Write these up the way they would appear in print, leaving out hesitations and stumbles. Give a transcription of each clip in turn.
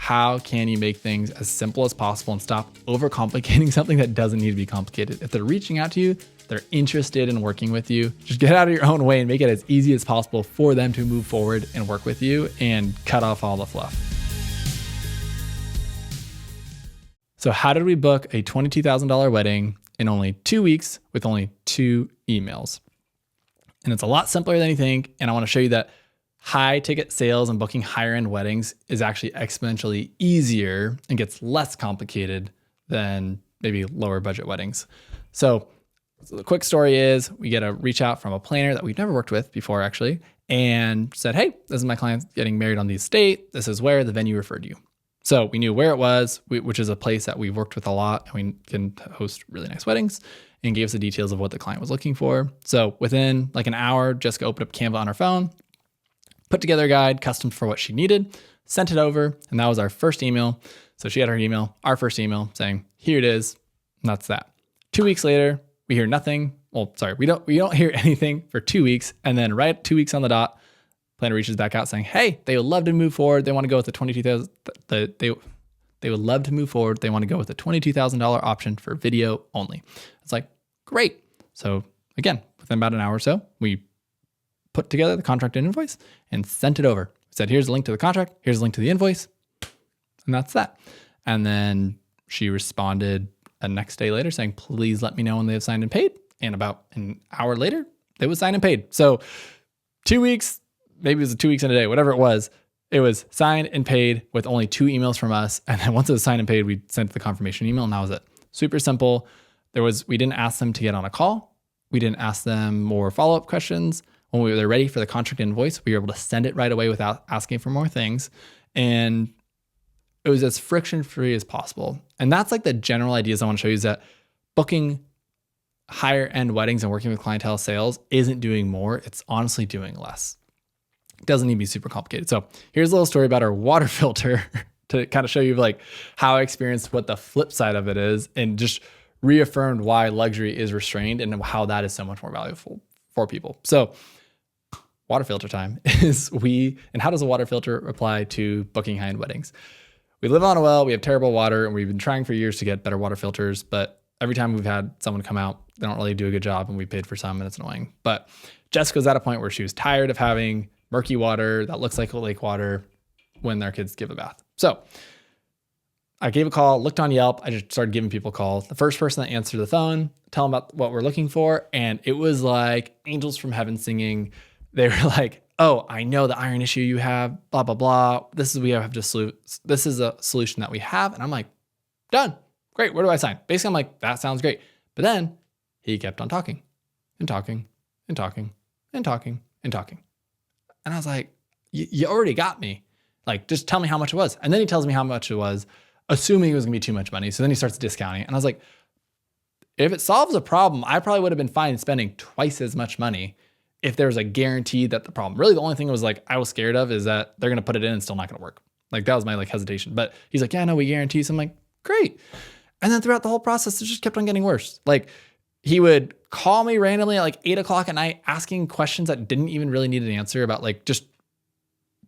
how can you make things as simple as possible and stop overcomplicating something that doesn't need to be complicated? If they're reaching out to you, they're interested in working with you, just get out of your own way and make it as easy as possible for them to move forward and work with you and cut off all the fluff. So how did we book a $22,000 wedding in only 2 weeks with only 2 emails? And it's a lot simpler than you think. And I want to show you that high ticket sales and booking higher end weddings is actually exponentially easier and gets less complicated than maybe lower budget weddings. So the quick story is we get a reach out from a planner that we've never worked with before actually, and said, hey, this is my client getting married on this date. This is where the venue referred you. So we knew where it was, which is a place that we've worked with a lot and we can host really nice weddings, and gave us the details of what the client was looking for. So within like an hour, Jessica opened up Canva on her phone, put together a guide custom for what she needed, sent it over, and that was our first email. So she had her email, our first email saying, here it is, and that's that. 2 weeks later, we hear nothing. Well, sorry, we don't hear anything for 2 weeks. And then right 2 weeks on the dot, planner reaches back out saying, hey, they would love to move forward. They want to go with the $22,000. They would love to move forward. They want to go with the $22,000 option for video only. It's like, great. So again, within about an hour or so, we put together the contract and invoice and sent it over. Said, here's a link to the contract. Here's a link to the invoice. And that's that. And then she responded the next day later saying, please let me know when they have signed and paid. And about an hour later, they was signed and paid. So 2 weeks, maybe it was 2 weeks and a day, whatever it was signed and paid with only 2 emails from us. And then once it was signed and paid, we sent the confirmation email, and that was it. Super simple. We didn't ask them to get on a call. We didn't ask them more follow-up questions. When we were ready for the contract invoice, we were able to send it right away without asking for more things. And it was as friction-free as possible. And that's like the general ideas I want to show you, is that booking higher end weddings and working with clientele sales isn't doing more. It's honestly doing less. It doesn't need to be super complicated. So here's a little story about our water filter to kind of show you like how I experienced what the flip side of it is, and just reaffirmed why luxury is restrained and how that is so much more valuable for people. So water filter time is and how does a water filter apply to booking high-end weddings? We live on a well, we have terrible water, and we've been trying for years to get better water filters, but every time we've had someone come out, they don't really do a good job, and we paid for some, and it's annoying. But Jessica's at a point where she was tired of having murky water that looks like lake water when their kids give a bath. So I gave a call, looked on Yelp. I just started giving people calls. The first person that answered the phone, tell them about what we're looking for. And it was like angels from heaven singing. They were like, oh, I know the iron issue you have, blah, blah, blah. This is a solution that we have. And I'm like, done. Great. Where do I sign? Basically, I'm like, that sounds great. But then he kept on talking and talking and talking and talking and talking. And I was like, you already got me. Like, just tell me how much it was. And then he tells me how much it was, assuming it was gonna be too much money. So then he starts discounting. And I was like, if it solves a problem, I probably would have been fine spending twice as much money if there was a guarantee that the problem, really the only thing was like, I was scared of is that they're gonna put it in and still not gonna work. Like that was my like hesitation. But he's like, yeah, no, we guarantee. So I'm like, great. And then throughout the whole process, it just kept on getting worse. Like he would call me randomly at like 8 o'clock at night, asking questions that didn't even really need an answer about like just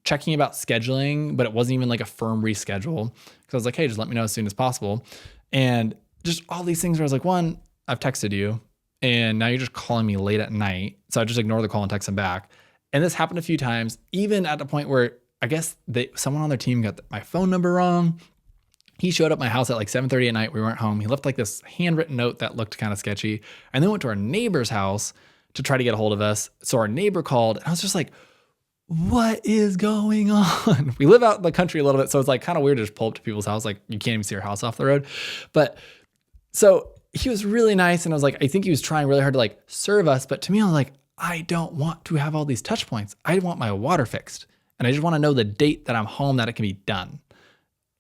checking about scheduling, but it wasn't even like a firm reschedule. Cause I was like, hey, just let me know as soon as possible. And just all these things where I was like, one, I've texted you and now you're just calling me late at night. So I just ignore the call and text him back. And this happened a few times, even at the point where I guess someone on their team got my phone number wrong. He showed up at my house at like 7:30 at night. We weren't home. He left like this handwritten note that looked kind of sketchy, and then went to our neighbor's house to try to get a hold of us. So our neighbor called, and I was just like, what is going on? We live out in the country a little bit, so it's like kind of weird to just pull up to people's house. Like you can't even see our house off the road. But so he was really nice, and I was like, I think he was trying really hard to like serve us. But to me, I was like, I don't want to have all these touch points. I want my water fixed, and I just want to know the date that I'm home that it can be done.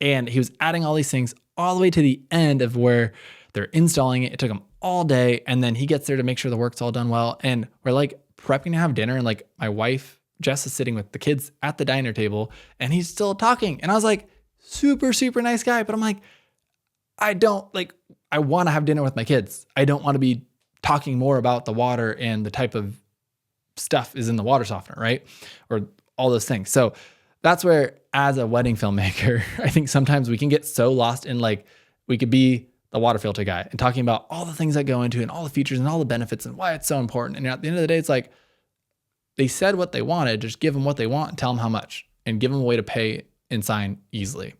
And he was adding all these things all the way to the end of where they're installing it. It took him all day. And then he gets there to make sure the work's all done well. And we're like prepping to have dinner. And like my wife, Jess, is sitting with the kids at the diner table and he's still talking. And I was like, super, super nice guy. But I'm like, I want to have dinner with my kids. I don't want to be talking more about the water and the type of stuff is in the water softener, right? Or all those things. So that's where, as a wedding filmmaker, I think sometimes we can get so lost in like, we could be the water filter guy and talking about all the things that go into it and all the features and all the benefits and why it's so important. And at the end of the day, it's like, they said what they wanted, just give them what they want and tell them how much and give them a way to pay and sign easily.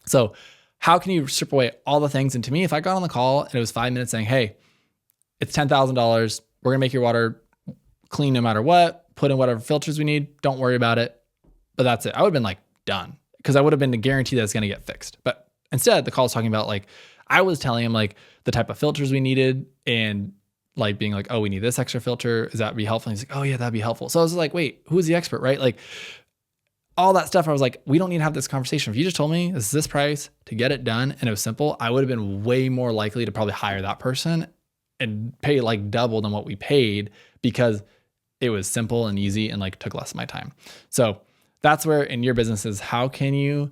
So how can you strip away all the things? And to me, if I got on the call and it was 5 minutes saying, hey, it's $10,000, we're gonna make your water clean no matter what, put in whatever filters we need, don't worry about it. But that's it. I would have been like done, because I would have been to guarantee that it's gonna get fixed. But instead, the call was talking about like, I was telling him like the type of filters we needed and like being like, oh, we need this extra filter. Is that be helpful? And he's like, oh yeah, that'd be helpful. So I was like, wait, who's the expert, right? Like all that stuff. I was like, we don't need to have this conversation. If you just told me this is this price to get it done and it was simple, I would have been way more likely to probably hire that person and pay like double than what we paid, because it was simple and easy and like took less of my time. So that's where in your business is, how can you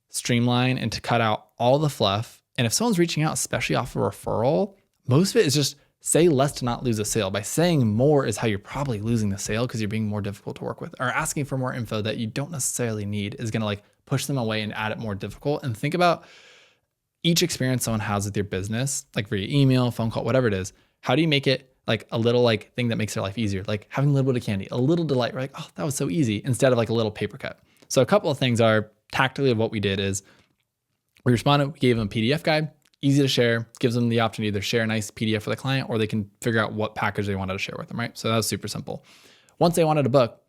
streamline and to cut out all the fluff? And if someone's reaching out, especially off a referral, most of it is just say less to not lose a sale. By saying more is how you're probably losing the sale, because you're being more difficult to work with, or asking for more info that you don't necessarily need is going to like push them away and add it more difficult. And think about each experience someone has with your business, like via email, phone call, whatever it is. How do you make it like a little like thing that makes their life easier? Like having a little bit of candy, a little delight. We're like, oh, that was so easy, instead of like a little paper cut. So a couple of things are tactically of what we did is we responded, we gave them a PDF guide, easy to share, gives them the option to either share a nice PDF for the client or they can figure out what package they wanted to share with them, right? So that was super simple. Once they wanted to book,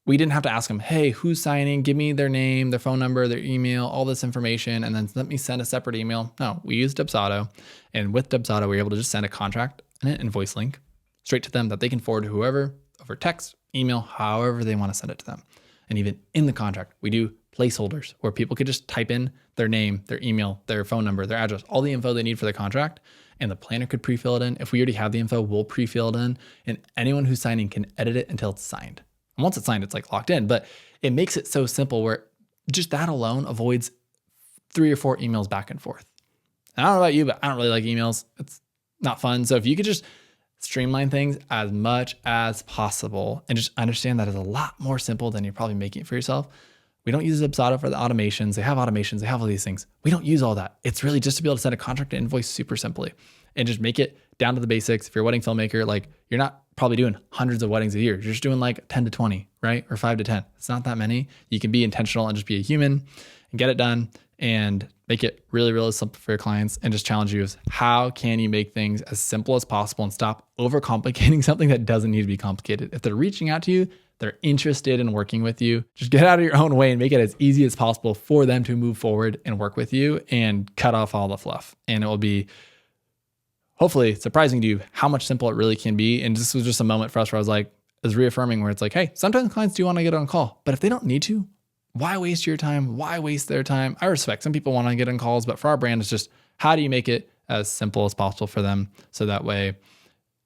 we didn't have to ask them, hey, who's signing? Give me their name, their phone number, their email, all this information, and then let me send a separate email. No, we used Dubsado, and with Dubsado, we were able to just send a contract and an invoice link straight to them that they can forward to whoever over text, email, however they want to send it to them. And even in the contract, we do placeholders where people could just type in their name, their email, their phone number, their address, all the info they need for the contract, and the planner could pre-fill it in. If we already have the info, we'll pre-fill it in, and anyone who's signing can edit it until it's signed. And once it's signed, it's like locked in, but it makes it so simple where just that alone avoids 3 or 4 emails back and forth. And I don't know about you, but I don't really like emails. It's not fun. So if you could just streamline things as much as possible and just understand that is a lot more simple than you're probably making it for yourself. We don't use Dubsado for the automations. They have automations. They have all these things. We don't use all that. It's really just to be able to send a contract and invoice super simply and just make it down to the basics. If you're a wedding filmmaker, like you're not probably doing hundreds of weddings a year. You're just doing like 10 to 20, right? Or 5 to 10. It's not that many. You can be intentional and just be a human and get it done and make it really, really simple for your clients, and just challenge you is how can you make things as simple as possible and stop overcomplicating something that doesn't need to be complicated. If they're reaching out to you, they're interested in working with you, just get out of your own way and make it as easy as possible for them to move forward and work with you and cut off all the fluff. And it will be hopefully surprising to you how much simple it really can be. And this was just a moment for us where I was like, it was reaffirming where it's like, hey, sometimes clients do want to get on call, but if they don't need to, why waste your time? Why waste their time? I respect some people want to get on calls, but for our brand, it's just how do you make it as simple as possible for them so that way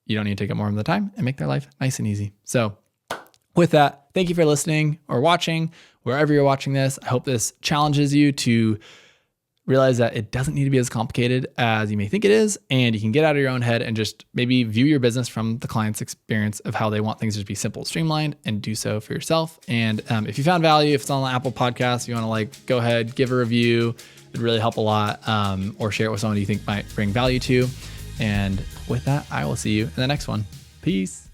you don't need to take up more of the time and make their life nice and easy. So with that, thank you for listening or watching wherever you're watching this. I hope this challenges you to realize that it doesn't need to be as complicated as you may think it is, and you can get out of your own head and just maybe view your business from the client's experience of how they want things to be simple, streamlined, and do so for yourself. And if you found value, if it's on the Apple Podcast, you want to like go ahead, give a review. It'd really help a lot, or share it with someone you think might bring value to. And with that, I will see you in the next one. Peace.